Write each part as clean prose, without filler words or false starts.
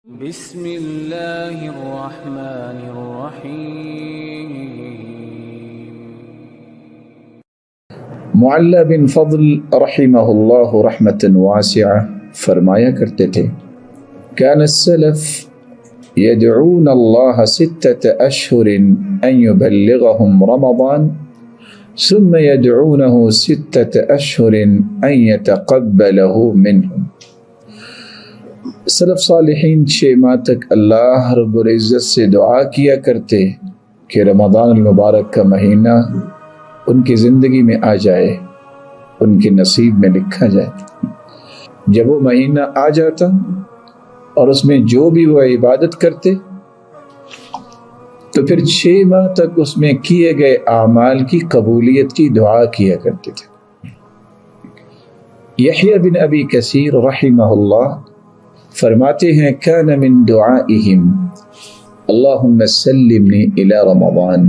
بسم اللہ الرحمن الرحیم۔ معلّ بن فضل رحمہ اللہ رحمۃ واسعہ فرمایا کرتے تھے، کان السلف يدعون الله 6 أشهر أن يبلغهم رمضان ثم يدعونه 6 أشهر أن يتقبله منهم۔ سلف صالحین 6 ماہ تک اللہ رب العزت سے دعا کیا کرتے کہ رمضان المبارک کا مہینہ ان کی زندگی میں آ جائے، ان کے نصیب میں لکھا جائے۔ جب وہ مہینہ آ جاتا اور اس میں جو بھی وہ عبادت کرتے تو پھر 6 ماہ تک اس میں کیے گئے اعمال کی قبولیت کی دعا کیا کرتے تھے۔ یحییٰ بن ابی کثیر رحمہ اللہ فرماتے ہیں، کان من دعائہم اللہم سلمنی الی رمضان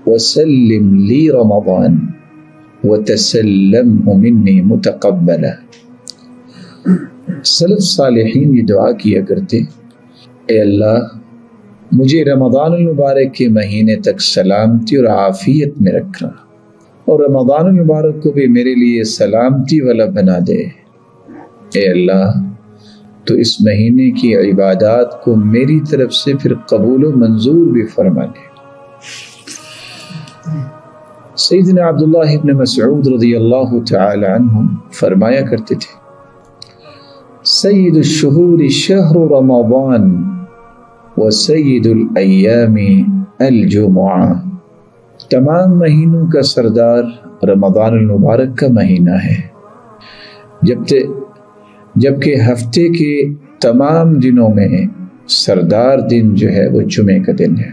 وسلم لی رمضان وتسلمہ منی متقبلا۔ سلف صالحین یہ دعا کیا کرتے، اے اللہ مجھے رمضان المبارک کے مہینے تک سلامتی اور عافیت میں رکھنا، اور رمضان المبارک کو بھی میرے لیے سلامتی والا بنا دے۔ اے اللہ تو اس مہینے کی عبادات کو میری طرف سے پھر قبول و منظور بھی فرما لے۔ سیدنا عبداللہ ابن مسعود رضی اللہ تعالی عنہ فرمایا کرتے تھے، سید الشہور شہر رمضان وسید الایام الجمعہ۔ تمام مہینوں کا سردار رمضان المبارک کا مہینہ ہے، جبکہ ہفتے کے تمام دنوں میں سردار دن جو ہے وہ جمعے کا دن ہے۔